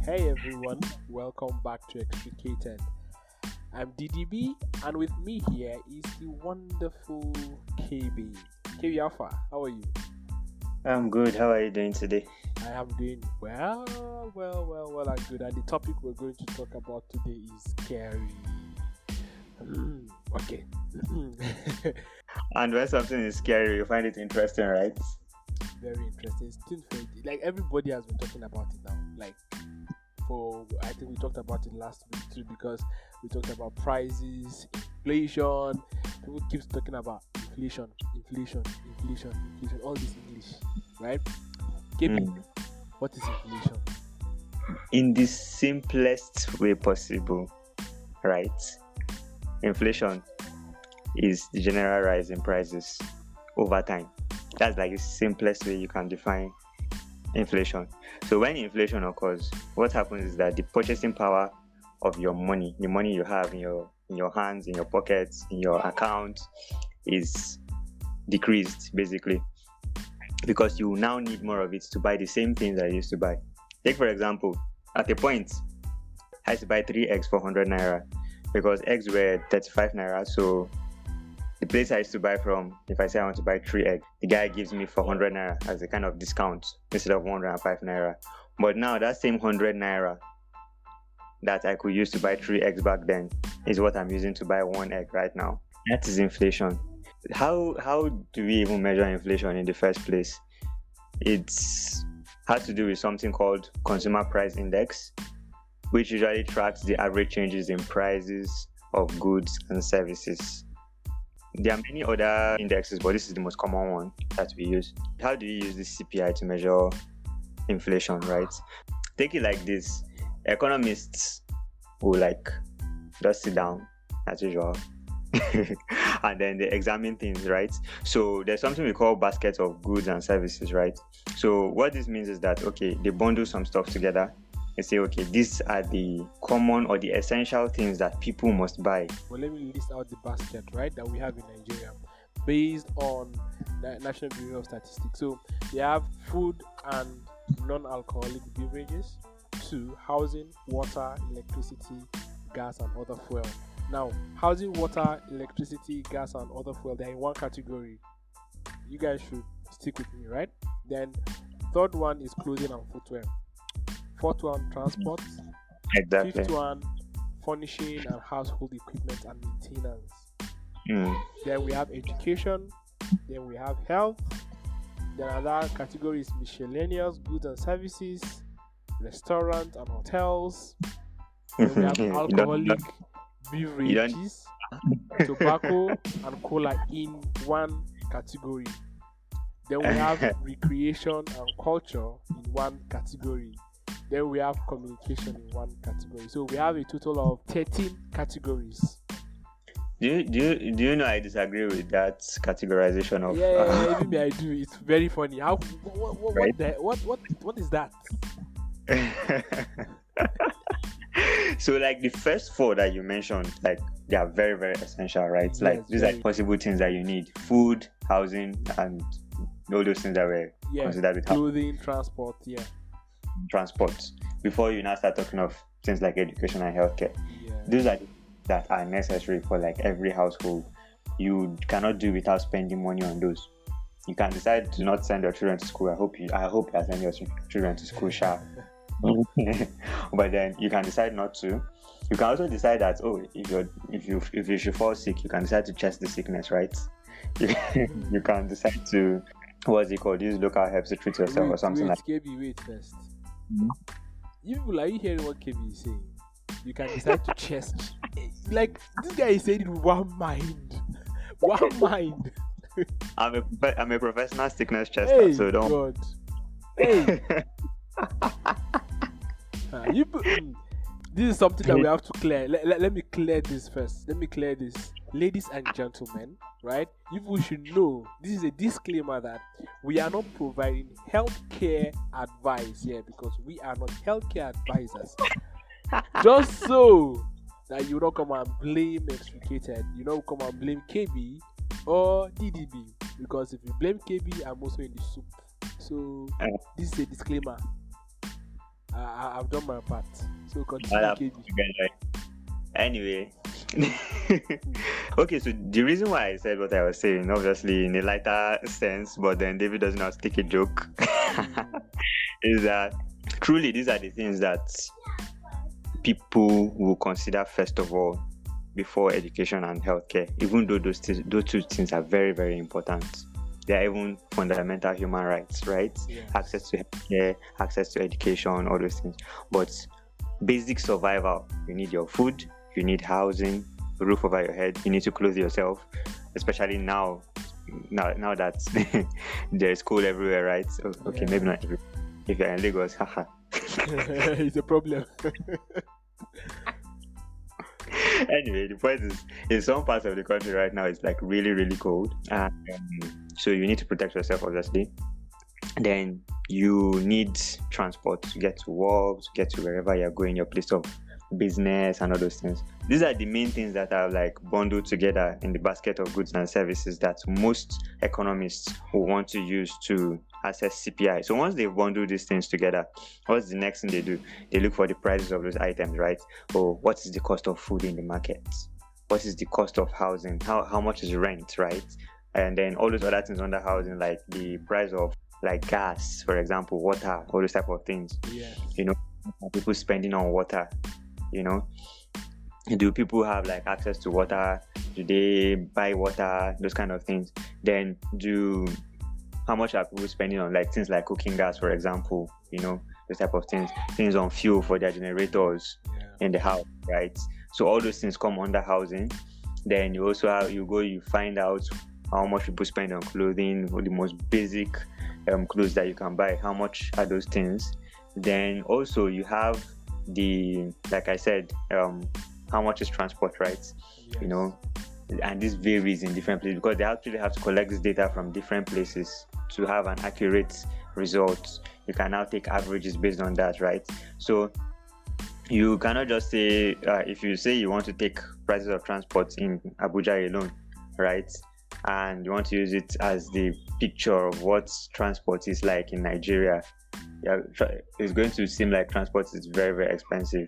Hey everyone, welcome back to X-tricated. I'm DDB, and with me here is the wonderful KB. KB Alpha, how are you? I'm good. How are you doing today? I am doing well, and good. And the topic we're going to talk about today is scary. Okay. And when something is scary, you find it interesting, right? Very interesting. It's still very, like everybody has been talking about it now. Like I think we talked about it last week too, because we talked about prices, inflation. People keeps talking about inflation, all this English, right? KB, what is inflation? In the simplest way possible, right? Inflation is the general rise in prices over time. That's like the simplest way you can define inflation. So when inflation occurs, what happens is that the purchasing power of your money, the money you have in your hands, in your pockets, in your account, is decreased basically, because you now need more of it to buy the same things that you used to buy. Take for example, at a point, I used to buy 3 eggs for 100 naira because eggs were 35 naira. So the place I used to buy from, if I say I want to buy 3 eggs, the guy gives me for 100 naira as a kind of discount instead of 105 naira. But now that same 100 naira that I could use to buy 3 eggs back then is what I'm using to buy 1 egg right now. That is inflation. How do we even measure inflation in the first place? It's has to do with something called consumer price index, which usually tracks the average changes in prices of goods and services. There are many other indexes, but this is the most common one that we use. How do you use the CPI to measure inflation, right? Take it like this. Economists will just sit down as usual and then they examine things, right? So there's something we call basket of goods and services, right? So what this means is that, okay, they bundle some stuff together and say, okay, these are the common or the essential things that people must buy. Well, let me list out the basket, right, that we have in Nigeria based on the National Bureau of Statistics. So they have food and non-alcoholic beverages, 2, housing, water, electricity, gas, and other fuel. Now, housing, water, electricity, gas, and other fuel, they're in one category. You guys should stick with me, right? Then, third one is clothing and footwear. Fourth one, transport. Exactly. Fifth one, furnishing and household equipment and maintenance. Then we have education. Then we have health. Then another category is miscellaneous goods and services, restaurants and hotels. Then we have alcoholic beverages, tobacco, and cola in one category. Then we have recreation and culture in one category. Then we have communication in one category. So we have a total of 13 categories. Do you know I disagree with that categorization of? Yeah, maybe I do. It's very funny. How? Right? What is that? So like the first 4 that you mentioned, like they are very, very essential, right? Yes, like these are possible things that you need: food, housing, and all those things that were considered with clothing, transport, transport. Before you now start talking of things like education and healthcare, those are that are necessary for like every household. You cannot do without spending money on those. You can decide to not send your children to school. I hope you are sending your children to school, sharp. But then you can decide not to. You can also decide that if you should fall sick, you can decide to test the sickness, right? You can decide to what's it called? Use local herbs to treat yourself or something like. KB, wait first. You people, are you hearing what KB is saying? You can decide to test. Like this guy is saying it with one mind. I'm a professional sickness tester, so don't. God. Hey. This is something that we have to clear. Let me clear this first. Ladies and gentlemen, right? You people should know this is a disclaimer that we are not providing healthcare advice here, because we are not healthcare advisors. Just so that you don't come and blame X-tricated, you don't come and blame KB or DDB, because if you blame KB, I'm also in the soup. So this is a disclaimer. I've done my part. So I'll continue, have to KB. again, right? Anyway, okay. So the reason why I said what I was saying, obviously in a lighter sense, but then David doesn't have to take a joke, is that truly these are the things that people will consider first of all before education and healthcare. Even though those two things are very, very important, they are even fundamental human rights, right? Yes. Access to healthcare, access to education, all those things. But basic survival, you need your food, you need housing, roof over your head, you need to clothe yourself, especially now that there is school everywhere, right? So, okay, Yeah. maybe not everywhere. If you're in Lagos, haha. It's a problem. Anyway, the point is, in some parts of the country right now, it's like really, really cold, and so you need to protect yourself, obviously. Then you need transport to get to work, to get to wherever you're going, your place of business, and all those things. These are the main things that are like bundled together in the basket of goods and services that most economists will want to use to assess CPI. So once they bundle these things together, what's the next thing they do? They look for the prices of those items, right? Or what is the cost of food in the market? What is the cost of housing? How much is rent, right? And then all those other things under housing, like the price of like gas, for example, water, all those type of things. Yeah. You know, people spending on water, you know. Do people have like access to water? Do they buy water? Those kind of things. Then how much are people spending on like things like cooking gas, for example, you know, those type of things on fuel for their generators in the house, right? So all those things come under housing. Then you also you find out how much people spend on clothing, or the most basic clothes that you can buy. How much are those things? Then also you have like I said, how much is transport, right? Yes. You know, and this varies in different places because they actually have to collect this data from different places to have an accurate result. You can now take averages based on that, right? So you cannot just say, if you say you want to take prices of transport in Abuja alone, right? And you want to use it as the picture of what transport is like in Nigeria, it's going to seem like transport is very, very expensive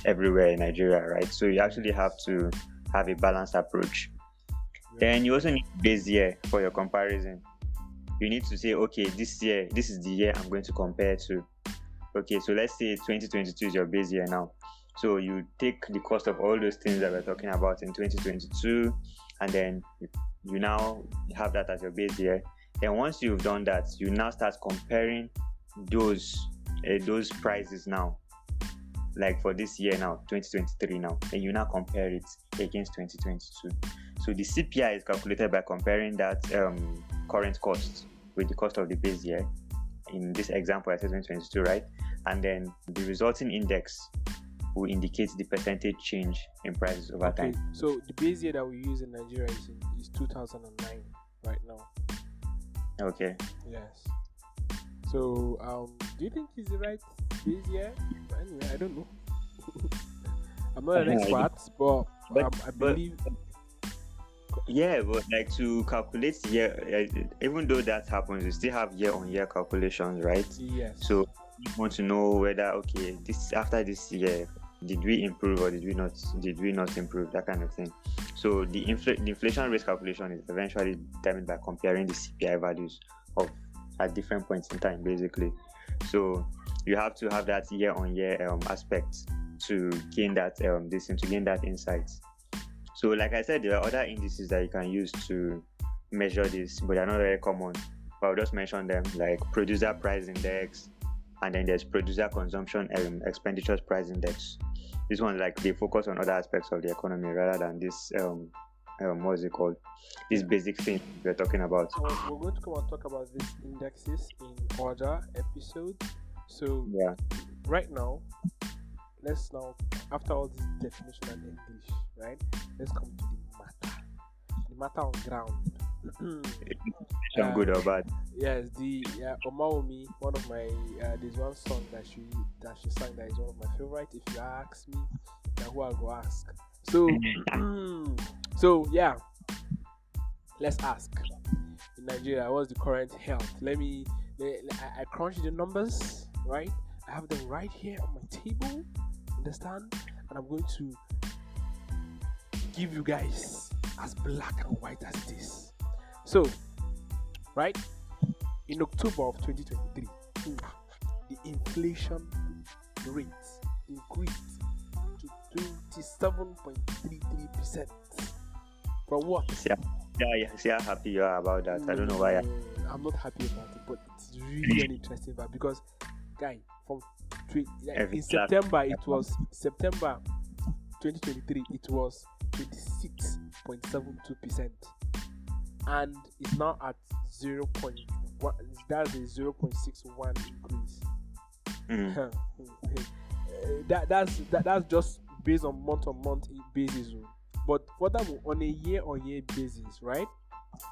everywhere in Nigeria, right? So you actually have to have a balanced approach. Then you also need base year for your comparison. You need to say, okay, this is the year I'm going to compare to. Okay, so let's say 2022 is your base year now. So you take the cost of all those things that we're talking about in 2022, and then you now have that as your base year. Then once you've done that, you now start comparing those prices now, like for this year now, 2023 now, and you now compare it against 2022. So the CPI is calculated by comparing that current cost with the cost of the base year. In this example, I said 2022, right? And then the resulting index will indicate the percentage change in prices over time. So the base year that we use in Nigeria is 2009 right now. Okay. Yes. So do you think it's the right base year? Anyway, I don't know. I'm not an expert, but I believe. Yeah, but like to calculate year, even though that happens, you still have year-on-year calculations, right? Yes. So you want to know whether after this year, did we improve or did we not improve, that kind of thing. So the inflation rate calculation is eventually determined by comparing the CPI values at different points in time, basically. So you have to have that year-on-year aspect to gain that to gain that insight. So like I said, there are other indices that you can use to measure this, but they're not very common. But I'll just mention them, like producer price index, and then there's producer consumption expenditures price index. This one, like, they focus on other aspects of the economy rather than this what's it called? This basic thing we're talking about. We're going to come and talk about these indexes in other episodes. So yeah, right now, let's now, after all this definition and English, right? Let's come to the matter on ground. Good or bad? Yes, Omaomi, one of my there's one song that she sang that is one of my favorite. If you ask me, then who I go ask. So yeah, let's ask. In Nigeria, what's the current health? I crunched the numbers, right? I I have them right here on my table. Understand? And I'm going to give you guys as black and white as it is. So, right, in October of 2023, the inflation rate increased to 27.33%. From what? See how happy you are about that. I don't know why. I'm not happy about it, but it's really an interesting fact because, guy, from in September, it was September 2023, it was 26.72%, and it's now at 0.1. That's a 0.61 increase. That's just based on month-on-month basis. But furthermore, on a year-on-year basis, right,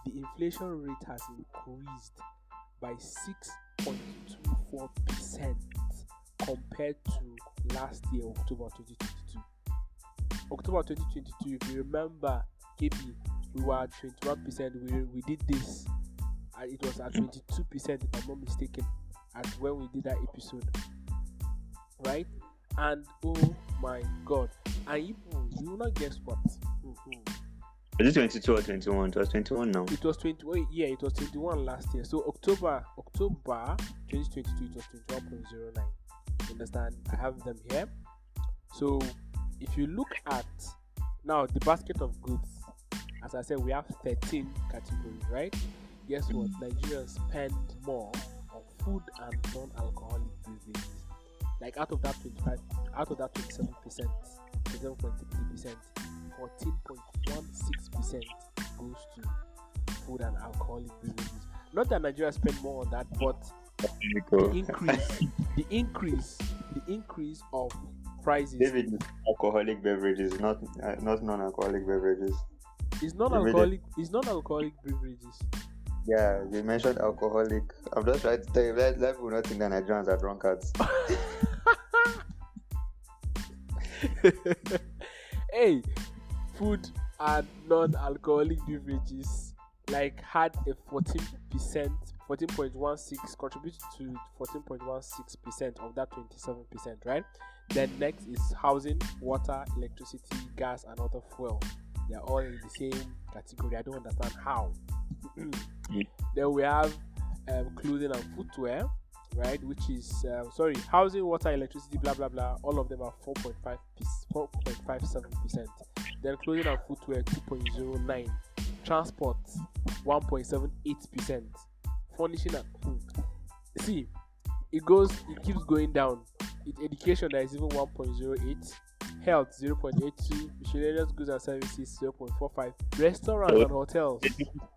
the inflation rate has increased by 6.24% compared to last year, October 2022. October 2022, if you remember, KB, we were at 21%. We did this. It was at 22%, if I'm not mistaken, at when we did that episode, right? And oh my God! And you will not guess what? Was it 22 or 21? It was 21 now. It was 21. Yeah, it was 21 last year. So October 2022, it was 21.09. You understand? I have them here. So if you look at now the basket of goods, as I said, we have 13 categories, right? Guess what? Nigerians spend more on food and non-alcoholic beverages. Like out of that 27%, 7.3%, 14.16% goes to food and alcoholic beverages. Not that Nigerians spend more on that, but the increase of prices. David, alcoholic beverages, not non-alcoholic beverages. It's non-alcoholic beverages. Yeah, you mentioned alcoholic. I'm just trying to tell you that people will not think that Nigerians are drunkards. Hey, food and non-alcoholic beverages had a 14.16 contributed to 14.16% of that 27%, right? Then next is housing, water, electricity, gas, and other fuel. They are all in the same category. I don't understand how. Then we have clothing and footwear, right? Which is housing, water, electricity, blah blah blah. All of them are 4.57%. Then clothing and footwear 2.09. Transport 1.78%. Furnishing and see, it keeps going down. Education, there is even 1.08. Health 0.82. Miscellaneous goods and services 0.45. Restaurants and hotels.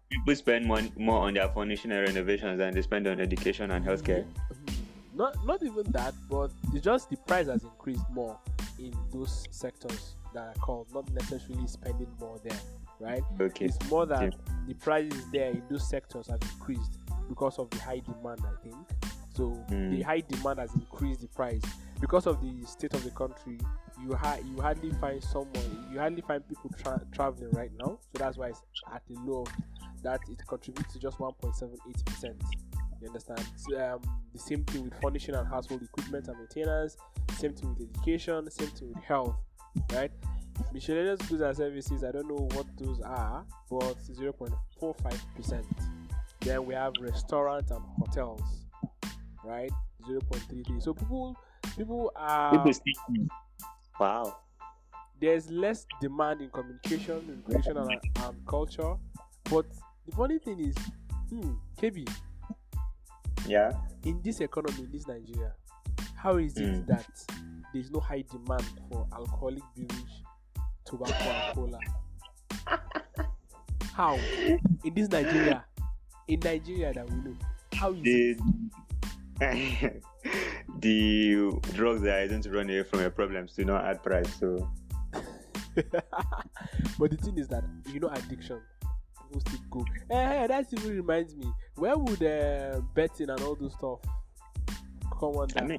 People spend more on their furnishing and renovations than they spend on education and healthcare. Not even that, but it's just the price has increased more in those sectors that are called, not necessarily spending more there, right? Okay. It's more that the prices there in those sectors have increased because of the high demand, I think. So the high demand has increased the price because of the state of the country. You hardly find people traveling right now, so that's why it's at the low that it contributes to just 1.78%. You understand? So, the same thing with furnishing and household equipment and maintenance. Same thing with education. Same thing with health, right? Miscellaneous goods and services, I don't know what those are, but 0.45%. Then we have restaurants and hotels, right? 0.33. So people are. Wow. There's less demand in communication, recreation, and culture. But the funny thing is, KB. Yeah. In this economy, in this Nigeria, how is it that there's no high demand for alcoholic beverage, tobacco, and cola? How? In this Nigeria, that we know, how is it? The drugs that are using to run away from your problems do not add price, so. But the thing is that addiction. People still go. Hey, that even reminds me. Where would betting and all those stuff come under?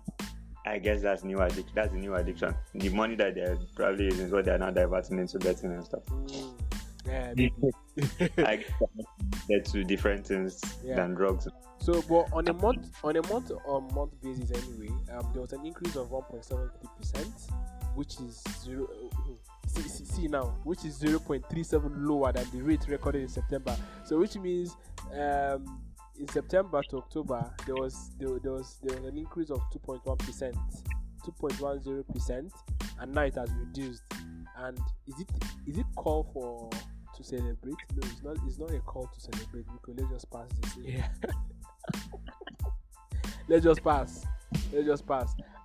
I guess that's new addiction. That's the new addiction. The money that they're probably using is what they're now diverting into betting and stuff. Yeah, maybe. I guess they're two different things than drugs. So, but on a month basis anyway, there was an increase of 1.73%, which is zero. See now, which is 0.37 lower than the rate recorded in September. So, which means in September to October there was an increase of 2.1%, 2.10%, and now it has reduced. And is it call for to celebrate? No, it's not. It's not a call to celebrate. Because let's just pass this. Yeah. Let's just pass.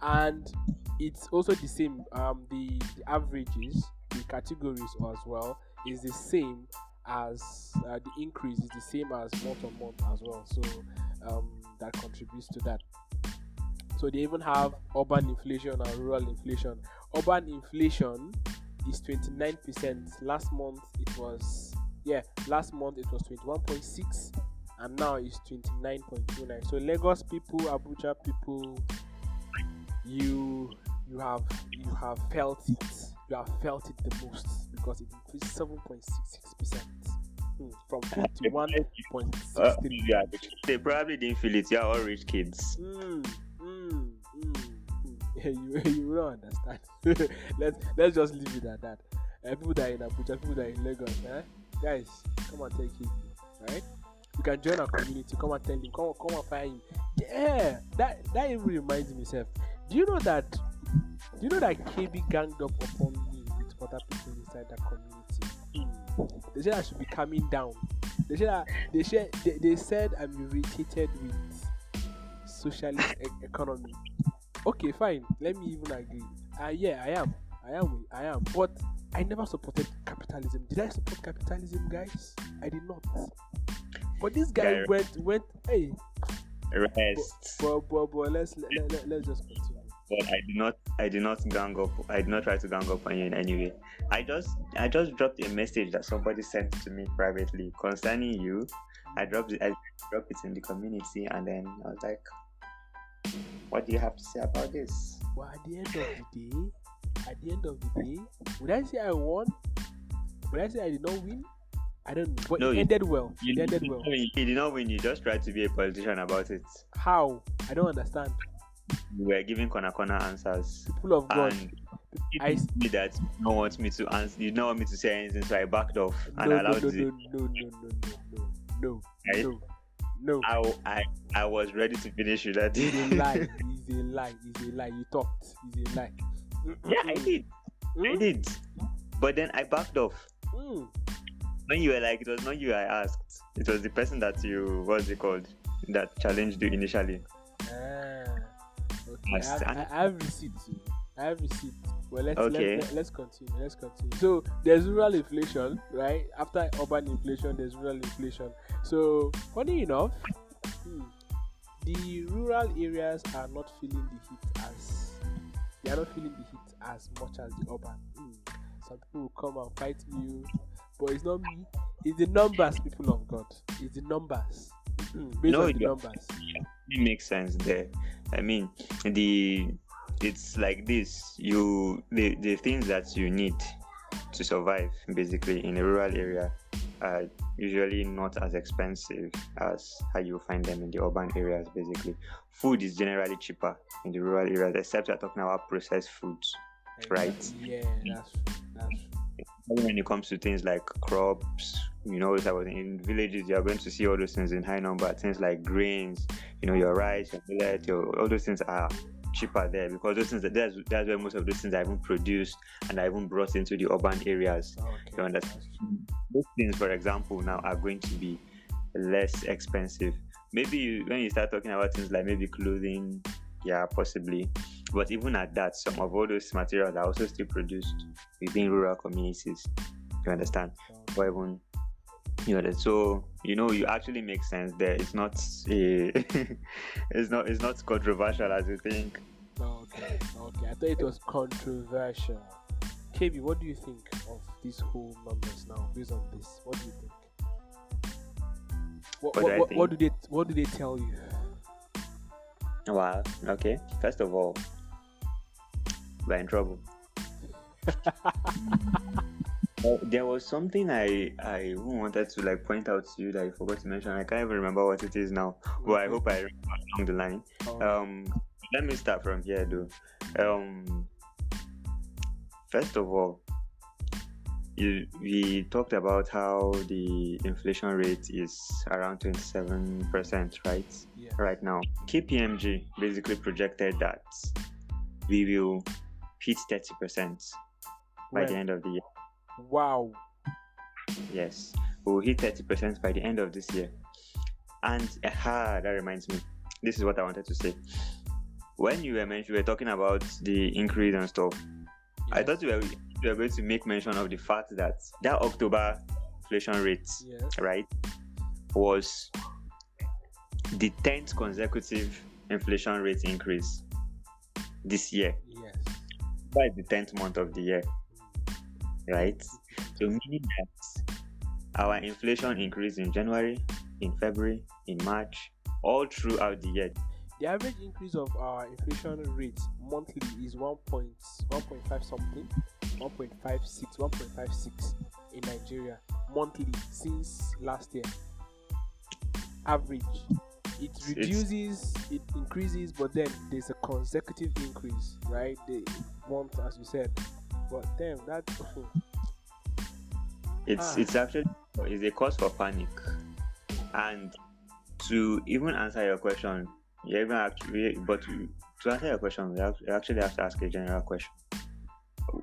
And it's also the same. The averages, the categories as well, is the same as the increase is the same as month on month as well. So that contributes to that. So they even have urban inflation and rural inflation. Urban inflation is 29%. Last month it was 21.6, and now it's 29.29. So Lagos people, Abuja people, you have felt it. You have felt it the most because it increased 7.66% from 21.63. Yeah, they probably didn't feel it. Yeah, all rich kids. You don't understand. let's just leave it at that. People that are in Abuja, people that are in Lagos, guys, come and take him, right? You can join our community. Come and tell him. Come and find him. Yeah, that even reminds me, self. Do you know that KB ganged up upon me with other people inside that community? They said I should be calming down. They said I'm irritated with socialist economy. Okay, fine. Let me even agree. Yeah, I am. But I never supported capitalism. Did I support capitalism, guys? I did not. But this guy went. Hey. Rest. But let's just continue. But I did not gang up. I did not try to gang up on you in any way. I just dropped a message that somebody sent to me privately concerning you. I dropped it in the community, and then I was like, what do you have to say about this? Well, at the end of the day, would I say I won? Would I say I did not win? I don't know. But it ended well. You did not win. You just tried to be a politician about it. How? I don't understand. You were giving corner answers. People of God. And I see that you don't want me to answer. You don't want me to say anything, so I backed off and allowed it. No. I was ready to finish with that. It's a lie. You talked. It's a lie. Yeah, I did. But then I backed off. When you were like, it was not you I asked. It was the person that that challenged you initially. Okay. I have receipts. Well, let's continue. So there's rural inflation, right? After urban inflation, there's rural inflation. So funny enough, the rural areas are not feeling the heat as much as the urban. Some people will come and fight me, but it's not me. It's the numbers, people of God. It's the numbers. Based on the numbers. It makes sense there. I mean, it's like this. The things that you need to survive, basically, in a rural area are usually not as expensive as how you find them in the urban areas. Basically, food is generally cheaper in the rural areas, except you're talking about processed foods, right? Yeah, that's when it comes to things like crops, in villages, you're going to see all those things in high number. Things like grains, your rice, your millet, all those things are cheaper there because those things that's where most of those things are even produced and are even brought into the urban areas. Okay. You understand? Those things, for example, now are going to be less expensive. Maybe when you start talking about things like maybe clothing, yeah, possibly. But even at that, some of all those materials are also still produced within rural communities. You understand? Or even, so you actually make sense there. It's not it's not controversial as you think. Okay. I thought it was controversial. KB, what do you think of these whole numbers now? Based on this, what do you think? What do they tell you? Well, okay. First of all, we're in trouble. There was something I wanted to like point out to you that I forgot to mention. I can't even remember what it is now. But I hope I remember along the line. Let me start from here though. First of all, we talked about how the inflation rate is around 27%, right? Yeah. Right now. KPMG basically projected that we will hit 30% by the end of the year. Wow. Yes, we'll hit 30% by the end of this year. And that reminds me, this is what I wanted to say. When you were talking about the increase and stuff, yes. I thought we were going to make mention of the fact that October inflation rate, yes, right, was the 10th consecutive inflation rate increase this year. Yes. By the 10th month of the year. Right? So meaning that our inflation increased in January, in February, in March, all throughout the year. The average increase of our inflation rate monthly is 1.5 something, 1.56, 1.56 in Nigeria monthly since last year. Average. It reduces, it increases, but then there's a consecutive increase, right? The month, as you said. But damn, that it's actually a cause for panic. And to even answer your question, to answer your question, you actually have to ask a general question.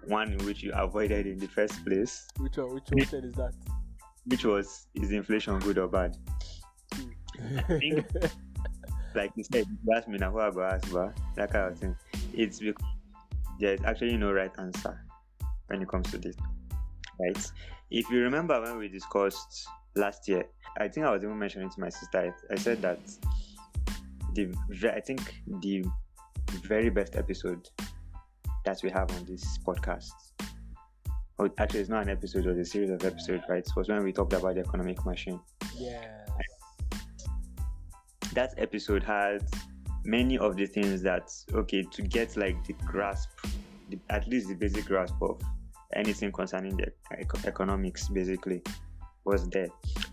One which you avoided in the first place. Which one is that? Which was, is inflation good or bad? I think, like you said, you asked me now who I go ask, but that kind of thing. It's because there's actually no right answer when it comes to this, right? If you remember when we discussed last year, I think I was even mentioning to my sister, I said that I think the very best episode that we have on this podcast, or actually it's not an episode, or a series of episodes, right? It was when we talked about the economic machine. Yeah. That episode had many of the things that, okay, to get like the grasp, at least the basic grasp of anything concerning the economics basically was there.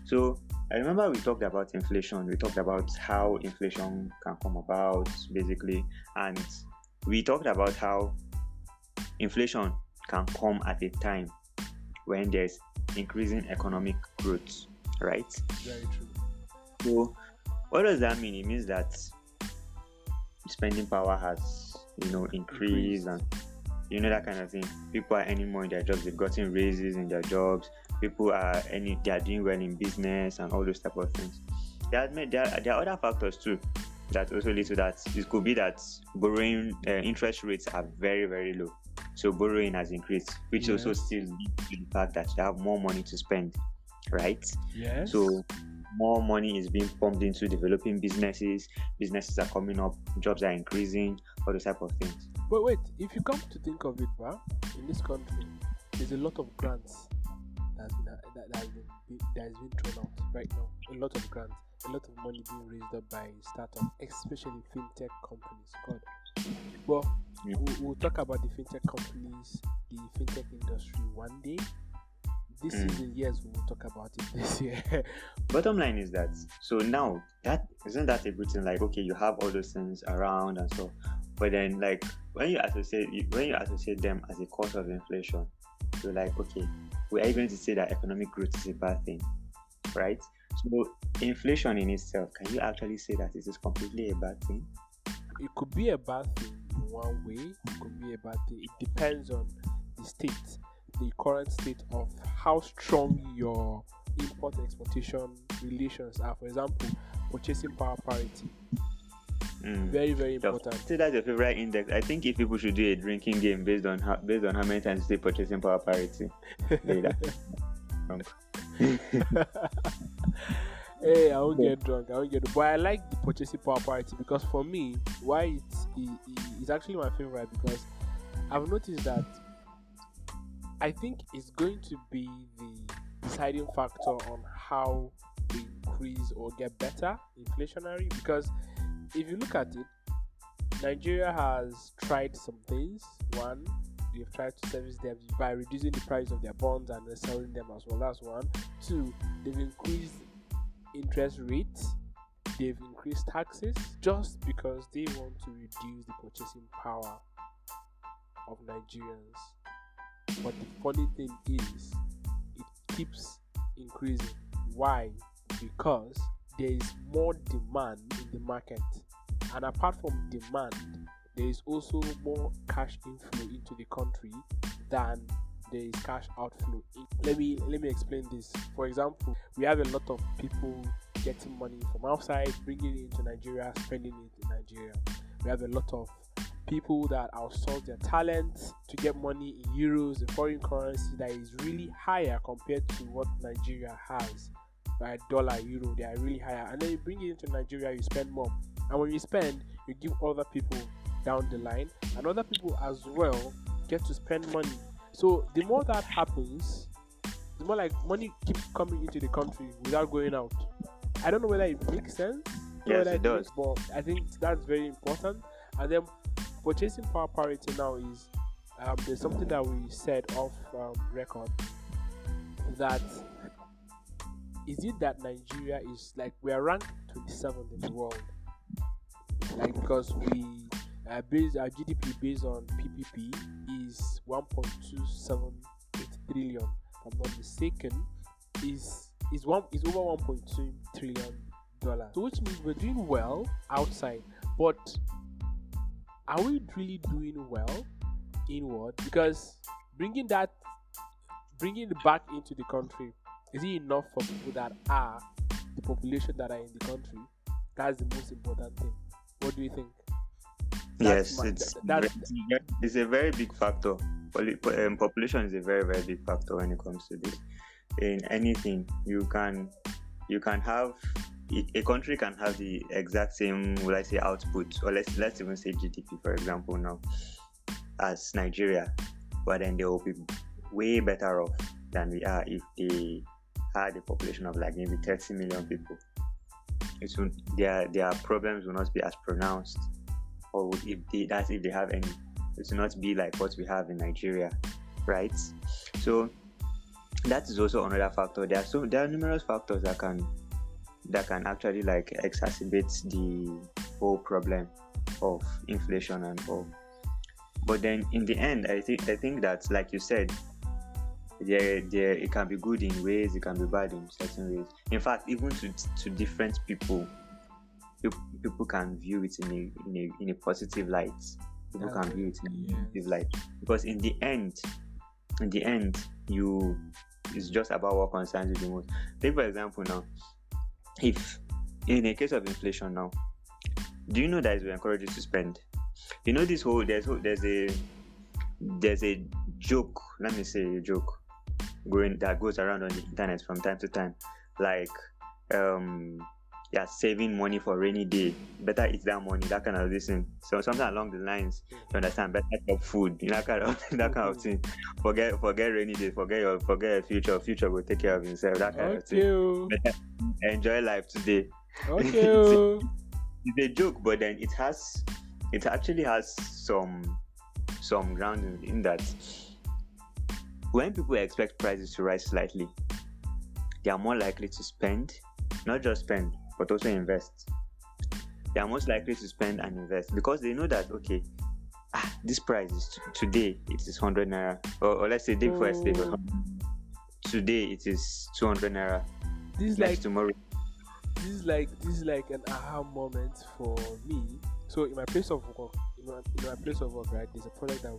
So I remember we talked about inflation, we talked about how inflation can come about basically, and we talked about how inflation can come at a time when there's increasing economic growth, right? Very true. So what does that mean? It means that spending power has, increased and that kind of thing. People are earning more in their jobs, they've gotten raises in their jobs, people are doing well in business and all those type of things. There are other factors too that also lead to that. It could be that borrowing interest rates are very, very low, so borrowing has increased, which also still leads to the fact that you have more money to spend, right? Yes. So more money is being pumped into developing businesses are coming up, jobs are increasing, all those type of things. But wait, if you come to think of it, in this country, there's a lot of grants that has been thrown out right now. A lot of grants, a lot of money being raised up by startups, especially fintech companies. God. But we'll talk about the fintech companies, the fintech industry one day. This season, yes, we will talk about it this year. Bottom line is that, so now, that isn't that a good thing? Like, okay, you have all those things around and so, but then like when you associate them as a cause of inflation, you're like, okay, we are going to say that economic growth is a bad thing, right? So inflation in itself, can you actually say that it is completely a bad thing? It could be a bad thing in one way. It could be a bad thing. It depends on the state, the current state of how strong your import-exportation relations are. For example, purchasing power parity. Very, very important. So that's your favorite index. I think if people should do a drinking game based on how many times you say purchasing power parity. Hey, I won't get drunk. But I like the purchasing power parity because for me, why it's actually my favorite, because I've noticed that I think it's going to be the deciding factor on how we increase or get better inflationary. Because if you look at it, Nigeria has tried some things. One, they've tried to service them by reducing the price of their bonds and selling them as well. That's one. Two, they've increased interest rates. They've increased taxes just because they want to reduce the purchasing power of Nigerians. But the funny thing is, it keeps increasing. Why? Because there is more demand in the market, and apart from demand, there is also more cash inflow into the country than there is cash outflow. Let me explain this. For example, we have a lot of people getting money from outside, bringing it into Nigeria, spending it in Nigeria. We have a lot of people that outsource their talent to get money in euros, a foreign currency that is really higher compared to what Nigeria has. By dollar, euro, they are really higher. And then you bring it into Nigeria, you spend more. And when you spend, you give other people down the line, and other people as well get to spend money. So the more that happens, the more like money keeps coming into the country without going out. I don't know whether it makes sense. Yes, it does. But I think that's very important. And then purchasing power parity now is there's something that we said off record, that is it that Nigeria is like, we are ranked 27th in the world, like, because we base our GDP based on PPP is 1.278 trillion. If I'm not mistaken, is over 1.2 trillion dollars. So which means we're doing well outside, but are we really doing well inward? Because bringing it back into the country, is it enough for people that are the population that are in the country? That's the most important thing. What do you think? It's a very big factor. Population is a very, very big factor when it comes to this. In anything, you can have a country can have the exact same, will I say, output, or let's even say GDP, for example, now, as Nigeria, but then they will be way better off than we are if they had a population of like maybe 30 million people. Their problems will not be as pronounced, or if they have any, it will not be like what we have in Nigeria, right? So that is also another factor. There are numerous factors that can actually like exacerbate the whole problem of inflation and all. But then in the end, I think that, like you said, it can be good in ways, it can be bad in certain ways. In fact, even to different people can view it in a positive light. People can view it in a positive light, because in the end, it's just about what concerns you the most. Take for example now, if in a case of inflation now, do you know that it will encourage you to spend? You know, there's a joke, let me say a joke that goes around on the internet from time to time, like saving money for rainy day, better eat that money, that kind of thing. So something along the lines, you understand, better have food, that kind of thing. Forget rainy day, forget your future will take care of himself, that kind of thing. Better enjoy life today. Okay. It's a joke, but then it actually has some ground in that. When people expect prices to rise slightly, they are more likely to spend, not just spend, but also invest. They are most likely to spend and invest because they know that, okay, this price is today, it is 100 naira, or let's say day before yesterday, today it is 200 naira. This is like an aha moment for me. So in my place of work, right, there's a project that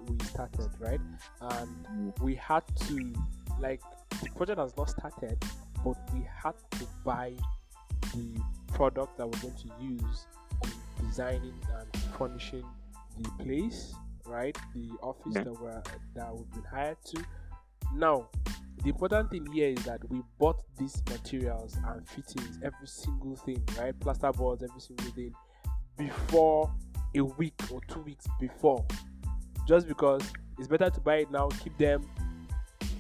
we started, right, and we had to, like, the project has not started, but we had to buy the product that we're going to use in designing and furnishing the place, right, the office that we've been hired to. Now, the important thing here is that we bought these materials and fittings, every single thing, right, plaster boards, every single thing, before a week or 2 weeks before, just because it's better to buy it now, keep them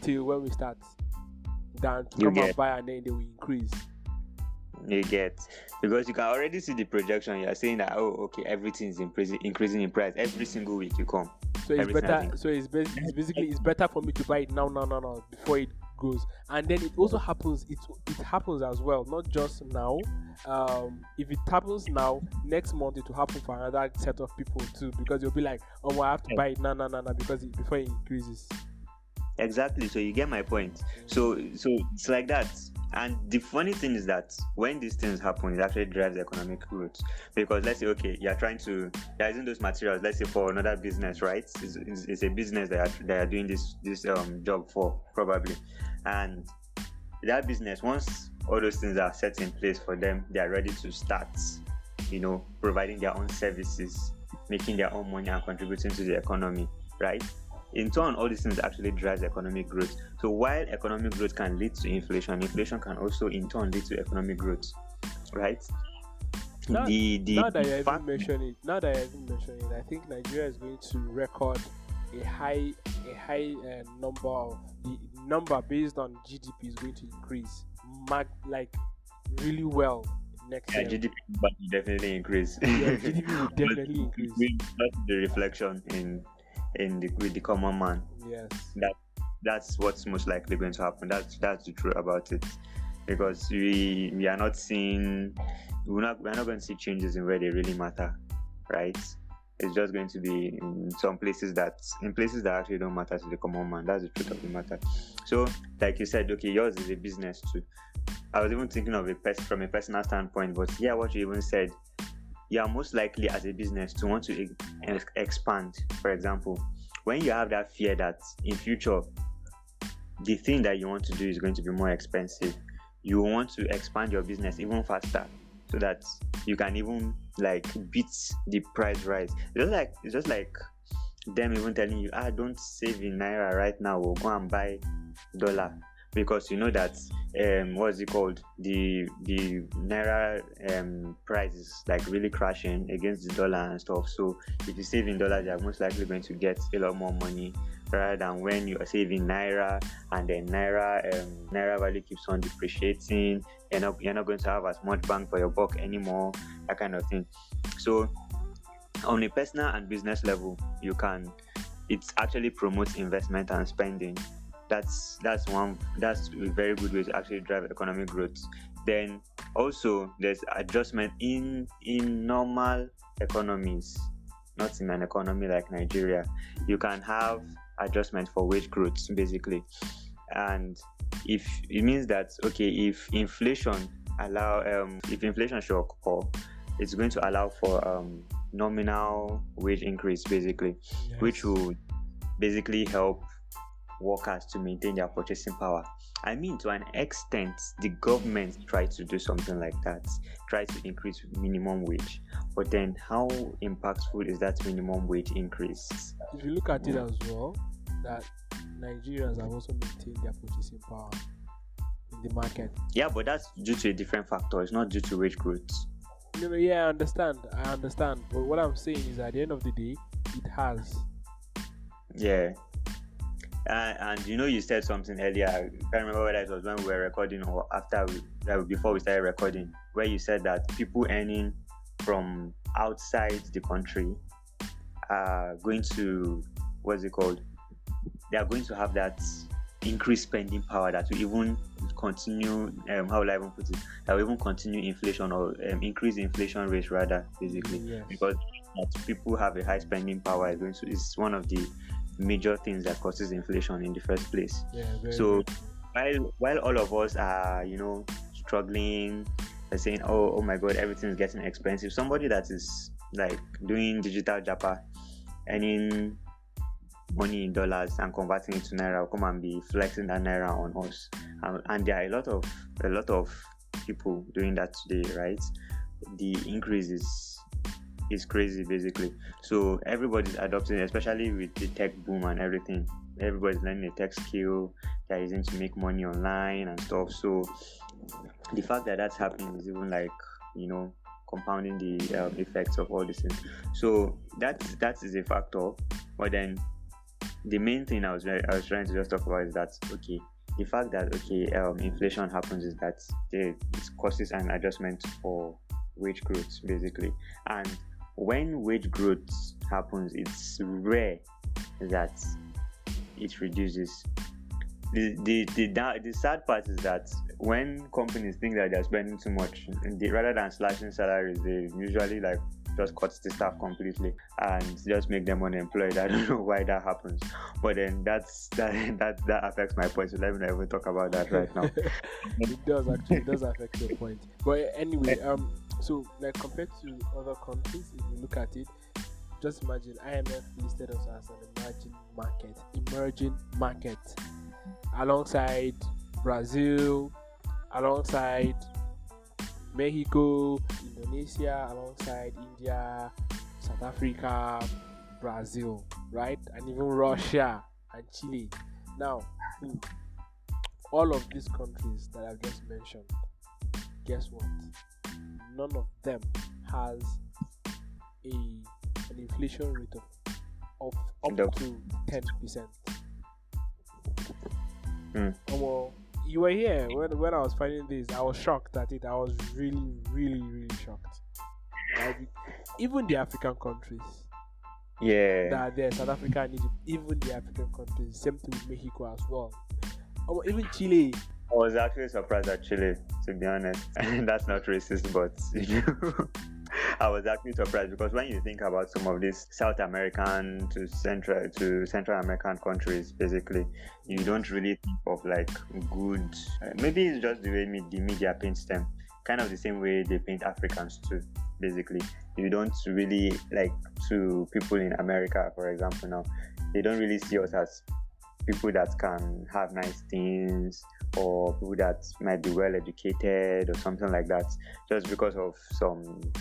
till when we start, than to come and buy and then they will increase. You get, because you can already see the projection. You are saying that, oh, okay, everything is increasing in price every single week you come. So it's better. So it's basically it's better for me to buy it now before it goes. And then it also happens. It happens as well, not just now. If it happens now, next month it will happen for another set of people too, because you'll be like, oh, I have to buy it now, because before it increases. Exactly. So you get my point. So it's like that. And the funny thing is that when these things happen, it actually drives economic growth. Because let's say, okay, you're using those materials, let's say for another business, right? It's a business that are doing this job for, probably. And that business, once all those things are set in place for them, they are ready to start, providing their own services, making their own money and contributing to the economy, right? In turn, all these things actually drives economic growth. So while economic growth can lead to inflation can also in turn lead to economic growth, right? Now that I even mention it, I think Nigeria is going to record a high number of the number based on GDP is going to increase, really well next year. GDP will definitely increase. Yeah, GDP will definitely increase. That's the reflection with the common man. Yes. That's what's most likely going to happen. That's the truth about it, because we are not seeing, we're not going to see changes in where they really matter, right? It's just going to be in places that actually don't matter to the common man. That's the truth of the matter. So, like you said, okay, yours is a business too. I was even thinking of from a personal standpoint, but yeah, what you even said, you are most likely as a business to want to expand. For example, when you have that fear that in future the thing that you want to do is going to be more expensive, you want to expand your business even faster so that you can even beat the price rise. It's just like them even telling you, don't save in naira right now, we'll go and buy dollar, because you know that what's it called, the naira price is really crashing against the dollar and stuff. So if you save in dollars, you're most likely going to get a lot more money rather than when you are saving naira and then naira value keeps on depreciating. You're not going to have as much bang for your buck anymore, that kind of thing. So on a personal and business level, it actually promotes investment and spending. That's a very good way to actually drive economic growth. Then also there's adjustment in normal economies, not in an economy like Nigeria. You can have adjustment for wage growth basically, and if it means that, okay, if inflation should occur, it's going to allow for nominal wage increase basically. Yes. Which will basically help workers to maintain their purchasing power. I mean, to an extent, the government tried to do something like that, try to increase minimum wage. But then, how impactful is that minimum wage increase? If you look at it as well, that Nigerians have also maintained their purchasing power in the market. Yeah, but that's due to a different factor. It's not due to wage growth. Yeah, I understand. But what I'm saying is, at the end of the day, it has. Yeah. And you said something earlier. I can't remember whether it was when we were recording or before we started recording, where you said that people earning from outside the country are going to, they are going to have that increased spending power that will even continue, how will I even put it, that will even continue inflation or increase inflation rate rather, basically. Yes. Because that people have a high spending power is one of the major things that causes inflation in the first place. Yeah, so while all of us are struggling, saying, oh my god, everything is getting expensive, somebody that is doing digital japa, earning money in dollars and converting it to naira, will come and be flexing that naira on us, and there are a lot of people doing that today, right? The increase is crazy basically. So everybody's adopting, especially with the tech boom and everything. Everybody's learning a tech skill they're using to make money online and stuff. So the fact that that's happening is even compounding the effects of all these things. So that is a factor. But then the main thing I was trying to just talk about is that, okay, the fact that inflation happens is that it causes an adjustment for wage growth basically, and when wage growth happens, it's rare that it reduces. The sad part is that when companies think that they're spending too much, rather than slashing salaries, they usually like just cut the staff completely and just make them unemployed. I don't know why that happens, but then that affects my point. So let me not even talk about that right now. It does affect your point. But anyway, so like compared to other countries, if you look at it, just imagine IMF listed us as an emerging market, alongside Brazil, alongside Mexico, Indonesia, alongside India, South Africa, Brazil, right? And even Russia and Chile. Now, all of these countries that I've just mentioned, guess what? None of them has an inflation rate of up to 10%. Well, you were here when I was finding this. I was shocked at it. I was really, really, really shocked. Even the African countries, that there, South Africa and Egypt, even the African countries, same thing with Mexico as well. Even Chile. I was actually surprised at Chile, to be honest. That's not racist, but I was actually surprised because when you think about some of these South American to Central American countries, basically, you don't really think of like good. Maybe it's just the way the media paints them, kind of the same way they paint Africans too. Basically, you don't really like, to people in America, for example. Now, they don't really see us as people that can have nice things, or people that might be well educated or something like that, just because of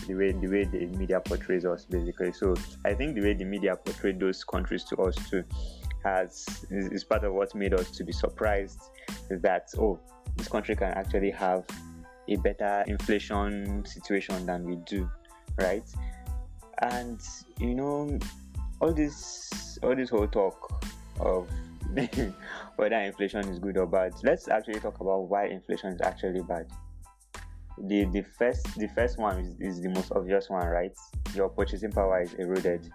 the way the media portrays us basically. So I think the way the media portrayed those countries to us too is part of what made us to be surprised, is that this country can actually have a better inflation situation than we do, right? And all this whole talk of whether inflation is good or bad, let's actually talk about why inflation is actually bad. The first one is the most obvious one, right? Your purchasing power is eroded.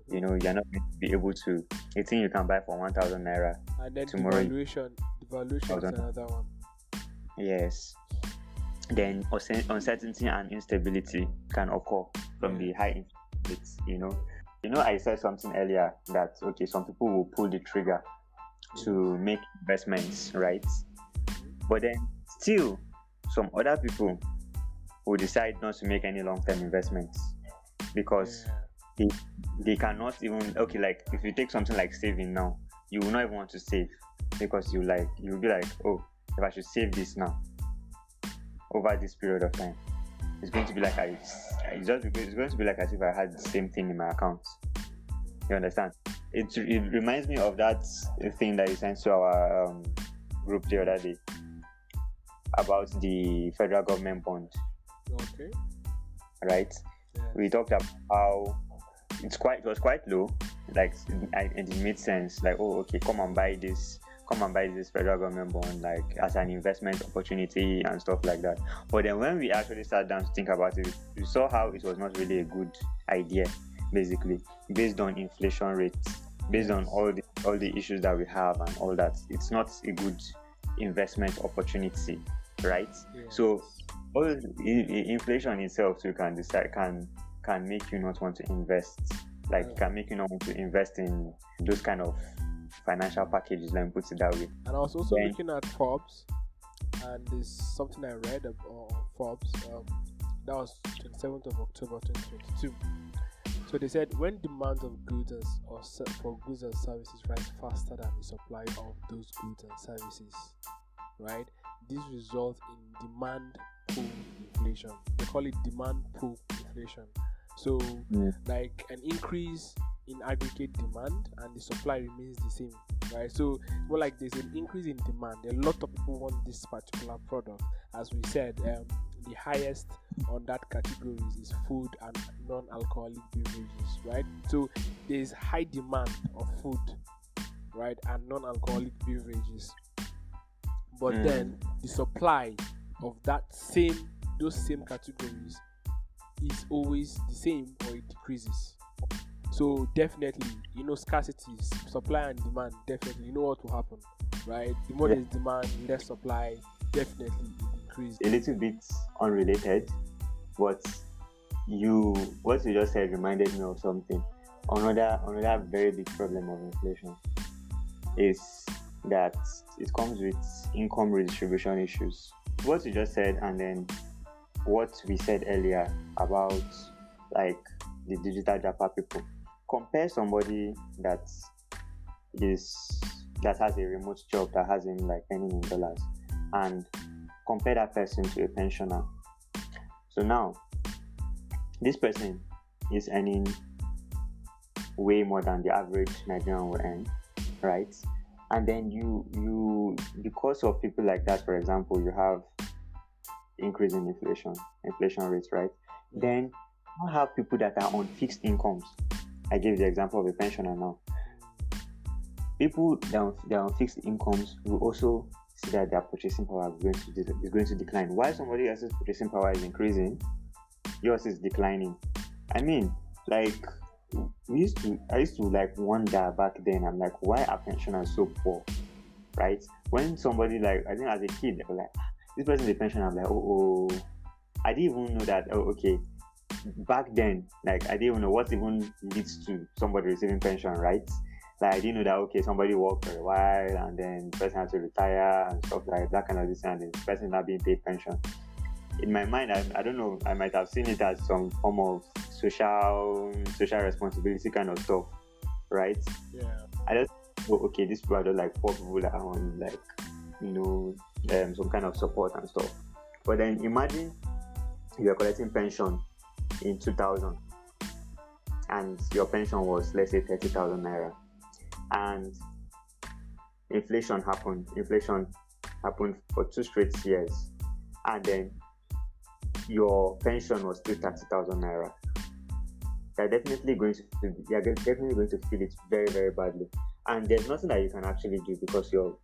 You're not going to be able to, a thing you can buy for 1,000 naira, and then tomorrow devaluation is another one. Yes. Then uncertainty and instability can occur from the high inflation rates. I said something earlier that some people will pull the trigger to make investments, right? But then still some other people will decide not to make any long-term investments because they cannot even, like if you take something like saving now, you will not even want to save because you'll be like, if I should save this now over this period of time, it's going to be like it's going to be like as if I had the same thing in my account. You understand? It reminds me of that thing that you sent to our group the other day about the federal government bond. Okay. Right? Yes. We talked about how it was quite low, like, and it made sense. Like, come and buy this federal government bond, like as an investment opportunity and stuff like that. But then when we actually sat down to think about it, we saw how it was not really a good idea, basically, based on inflation rates, based on all the issues that we have and all that. It's not a good investment opportunity, right? Yes. So inflation itself too can make you not want to invest. Like, can make you not want to invest in those kind of financial packages, let me put it that way. And I was also looking at Forbes, and there's something I read on Forbes. That was 27th of October 2022. So they said when demand of goods for goods and services rise faster than the supply of those goods and services, right? This results in demand pull inflation. They call it demand pull inflation. So like an increase in aggregate demand and the supply remains the same, right? So more like there's an increase in demand. A lot of people want this particular product. As we said, the highest on that category is food and non-alcoholic beverages, right? So there's high demand of food, right, and non-alcoholic beverages. but then the supply of those same categories is always the same or it decreases. So definitely, scarcity, supply and demand, definitely, you know what will happen, right? The more there's demand, less supply, definitely it increases. A little bit unrelated, but what you just said reminded me of something. Another very big problem of inflation is that it comes with income redistribution issues. What you just said, and then what we said earlier about like the digital Japa people. Compare somebody that has a remote job that has him like earning in dollars, and compare that person to a pensioner. So now this person is earning way more than the average Nigerian will earn, right? And then you because of people like that, for example, you have increase in inflation rates, right? Then you have people that are on fixed incomes. I gave the example of a pensioner now. People that are on fixed incomes will also see that their purchasing power is going to decline. While somebody else's purchasing power is increasing, yours is declining. I mean, like I used to like wonder back then. I'm like, why are pensioners so poor, right? When somebody like, I think as a kid, they were like, this person is a pensioner. I'm like, oh, I didn't even know that. Oh, okay. Back then, like I didn't even know what even leads to somebody receiving pension, right? Like I didn't know that, okay, somebody worked for a while and then the person had to retire and stuff like that kind of this, and the person not being paid pension. In my mind, I don't know, I might have seen it as some form of social responsibility kind of stuff, right? Yeah. I just go, okay, these people are just like poor people that are on like, some kind of support and stuff. But then imagine you're collecting pension in 2000 and your pension was, let's say, 30,000 naira, and inflation happened for 2 straight years, and then your pension was still 30,000 naira. You're definitely going to feel it very, very badly, and there's nothing that you can actually do because your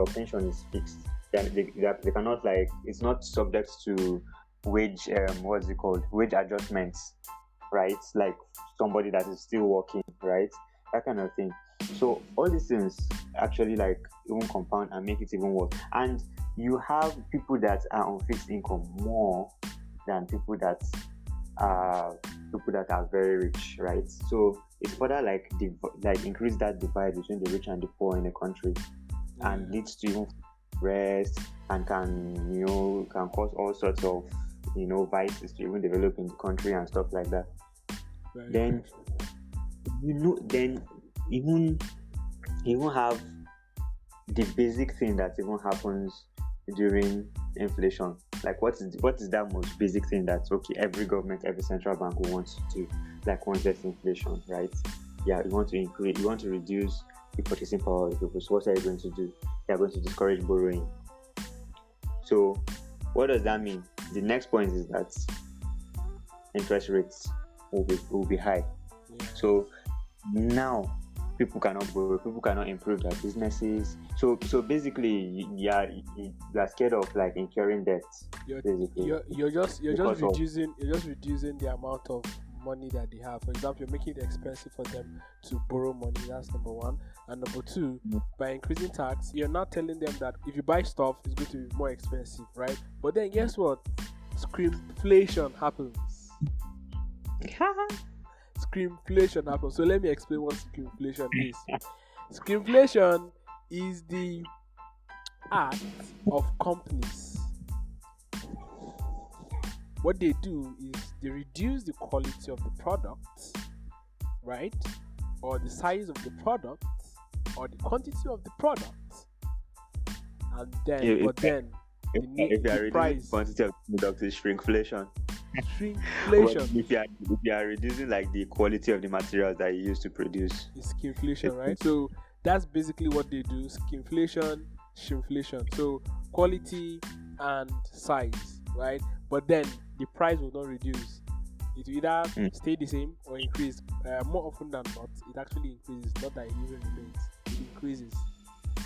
pension is fixed. They cannot, like, it's not subject to wage adjustments, right? Like somebody that is still working, right? That kind of thing. So all these things actually like even compound and make it even worse. And you have people that are on fixed income more than people that are very rich, right? So it's further like increase that divide between the rich and the poor in the country, and leads to even rest, and can cause all sorts of vices to even develop in the country and stuff like that. Right. Then even have the basic thing that even happens during inflation. Like what is that most basic thing that every government, every central bank will want to do, like once there's inflation, right? Yeah, you want to reduce the purchasing power of the people. So what are you going to do? You're going to discourage borrowing. So what does that mean? The next point is that interest rates will be high. Yeah. So now people cannot borrow, people cannot improve their businesses. So basically, you are scared of like incurring debt. You're just reducing the amount of money that they have. For example, you're making it expensive for them to borrow money. That's number one. And number two, by increasing tax, you're not telling them that if you buy stuff, it's going to be more expensive, right? But then guess what? Screamflation happens. Screamflation happens. So let me explain what screamflation is. Screamflation is the act of companies. What they do is they reduce the quality of the product, right? Or the size of the product, or the quantity of the product. And then, if you are reducing the quantity of the product, is shrinkflation. If you are reducing like the quality of the materials that you use to produce, it's skimflation, right? So that's basically what they do: skimflation, shrinkflation. So quality and size, right? But then the price will not reduce. It will either stay the same or increase. More often than not, it actually increases. Not that it even remains; it increases.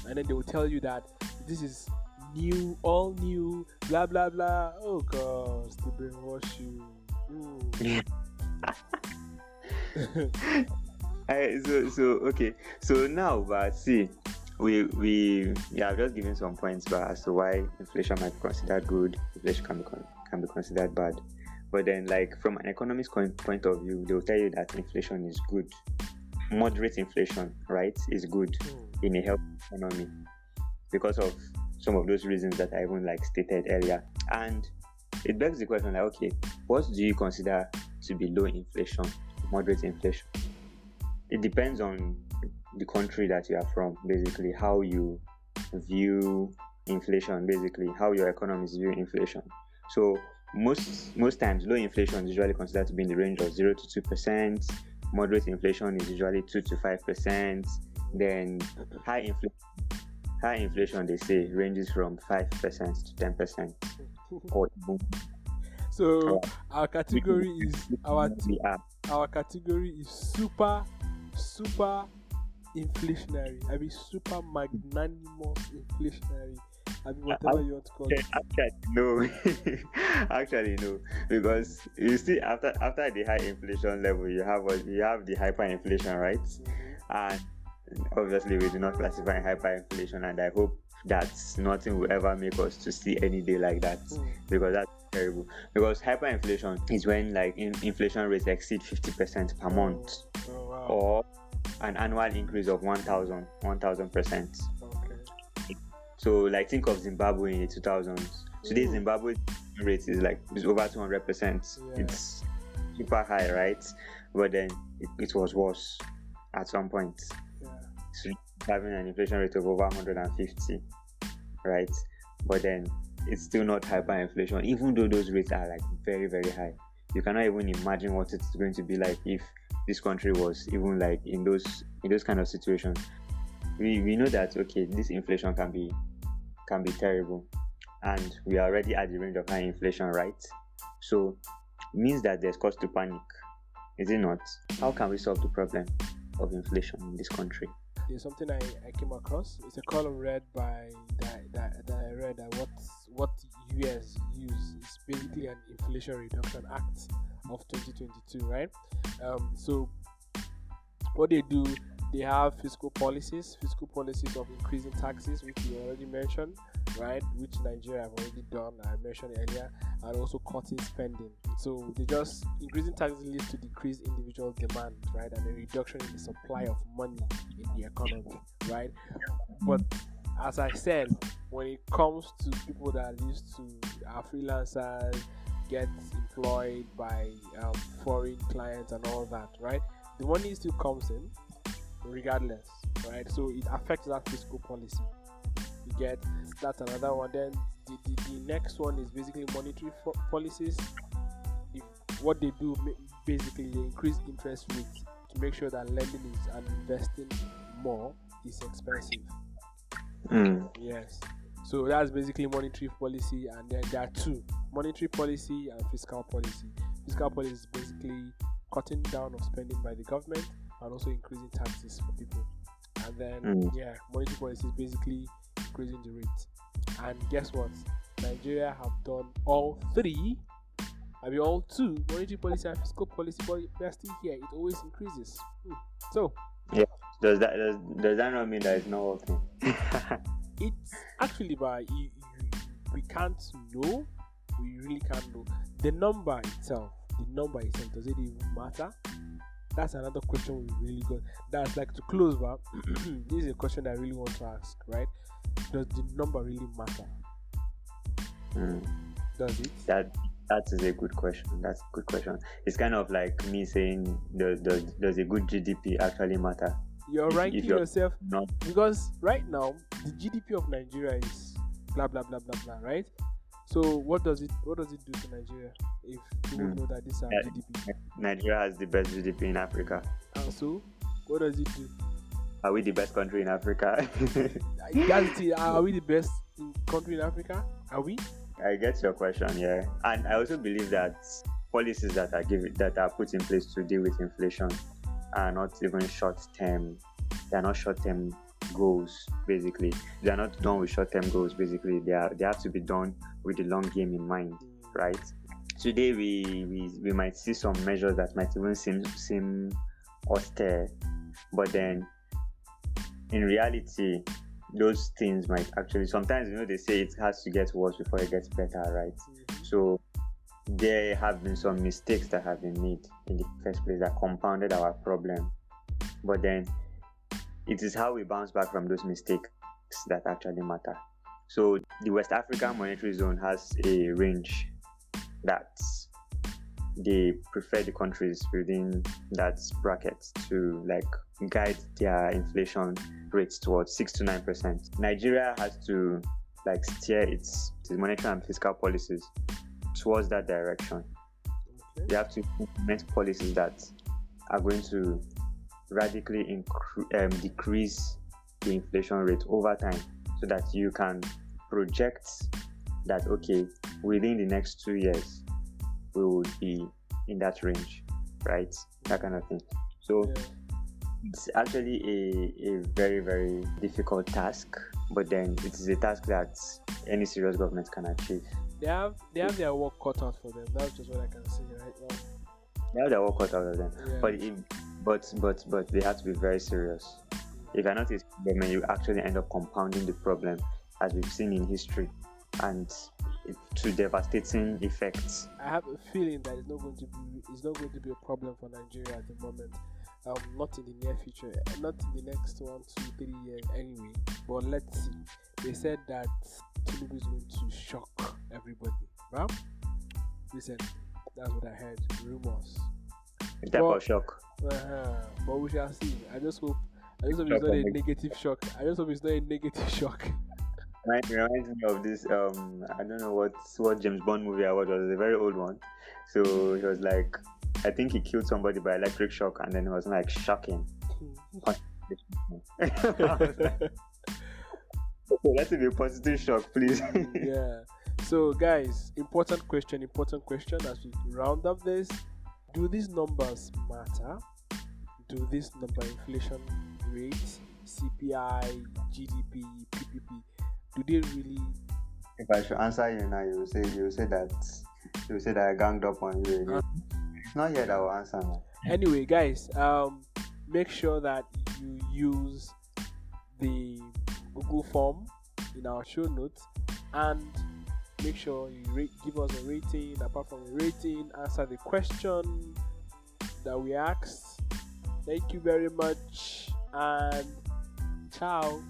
And then they will tell you that this is new, all new, blah blah blah. Oh gosh, they brainwash you. Okay. So now, but see, we have just given some points, but as to why inflation might be considered good, inflation can be considered bad. But then, like from an economist point of view, they will tell you that inflation is good. Moderate inflation, right, is good in a healthy economy because of some of those reasons that I even like stated earlier. And it begs the question, like, okay, what do you consider to be low inflation, moderate inflation? It depends on the country that you are from, basically, how you view inflation, basically, how your economy is viewing inflation. So most times, low inflation is usually considered to be in the range of 0 to 2%. Moderate inflation is usually 2 to 5%. Then high inflation, they say, ranges from 5% to 10%. Or so our category is super inflationary. I mean, super magnanimous inflationary. I mean, whatever you want to call it. Actually no, because you see, after the high inflation level, you have the hyperinflation, right? And obviously we do not classify hyperinflation, and I hope that nothing will ever make us to see any day like that, because that's terrible. Because hyperinflation is when like inflation rates exceed 50% per month, or an annual increase of 1,000%. So like think of Zimbabwe in the 2000s. Today Zimbabwe rate is over 200%. Yeah. It's super high, right? But then it was worse at some point. Yeah. So having an inflation rate of over 150, right? But then it's still not hyperinflation, even though those rates are like very, very high. You cannot even imagine what it's going to be like if this country was even like in those kind of situations. We know that okay, this inflation can be terrible, and we are already at the range of high inflation, right? So it means that there's cause to panic, is it not? How can we solve the problem of inflation in this country? There's something I came across. It's a column read by that I read that what US use is basically an Inflation Reduction Act of 2022, right? So what they do, they have fiscal policies of increasing taxes, which you already mentioned, right? Which Nigeria have already done, I mentioned earlier, and also cutting spending. So they just increasing taxes leads to decreased individual demand, right, and a reduction in the supply of money in the economy, right? But as I said, when it comes to people that are used to freelancers, get employed by foreign clients and all that, right? The money still comes in regardless, right? So it affects that fiscal policy. You get that's another one. Then the next one is basically monetary policies. What they do, basically they increase interest rates to make sure that lending is and investing more is expensive. Yes. So that's basically monetary policy, and then there are two: monetary policy and fiscal policy. Fiscal policy is basically cutting down of spending by the government and also increasing taxes for people. And then monetary policy is basically increasing the rate. And guess what? Nigeria have done all three. All two: monetary policy and fiscal policy, but they're still here. It always increases. So yeah, does that not mean that it's not working? It's actually we can't know. We really can't know. The number itself, does it even matter? That's another question we really got. That's like to close, but this is a question I really want to ask, right? Does the number really matter? Does it? That is a good question. That's a good question. It's kind of like me saying, does a good GDP actually matter? You're ranking yourself, because right now the GDP of Nigeria is blah blah blah blah blah, right? So what does it do to Nigeria if people know that this is our GDP? Nigeria has the best GDP in Africa. And so what does it do? Are we the best country in Africa? Are we the best country in Africa? Are we? I get your question, yeah. And I also believe that policies that are put in place to deal with inflation are not even short term. They are not short term goals. Basically, they are not done with short-term goals. Basically, they have to be done with the long game in mind, right? Today we might see some measures that might even seem austere, but then in reality, those things might actually, sometimes, they say it has to get worse before it gets better, right? So there have been some mistakes that have been made in the first place that compounded our problem, but then it is how we bounce back from those mistakes that actually matter. So the West African Monetary Zone has a range that they prefer the countries within that bracket to guide their inflation rates towards 6 to 9%. Nigeria has to steer its monetary and fiscal policies towards that direction. Okay. They have to implement policies that are going to radically decrease the inflation rate over time, so that you can project that, okay, within the next 2 years we will be in that range, right? That kind of thing. So it's actually a very, very difficult task, but then it is a task that any serious government can achieve. They have their work cut out for them. That's just what I can say right now. They have their work cut out of them, but they have to be very serious. If you're not a government, you actually end up compounding the problem, as we've seen in history, and to devastating effects. I have a feeling that it's not going to be a problem for Nigeria at the moment. Not in the near future, not in the next 1, 2, 3 years anyway. But let's see. They said that Tinubu is going to shock everybody. Well, listen, that's what I heard. Rumors. It's type of shock. But we shall see. I just hope it's not a negative shock. I just hope it's not a negative shock. It reminds me of this, I don't know what James Bond movie I watched. It was a very old one. So he was like, I think he killed somebody by electric shock, and then it was shocking. So let it be a positive shock, please. Yeah. So guys, important question as we round up this. Do these numbers matter? Do this number, inflation rate, CPI, GDP, PPP, do they really? If I should answer you now, you will say that I ganged up on you. It's not yet our answer now. Anyway, guys, make sure that you use the Google form in our show notes, and make sure you give us a rating. Apart from a rating, answer the question that we asked. Thank you very much, and ciao.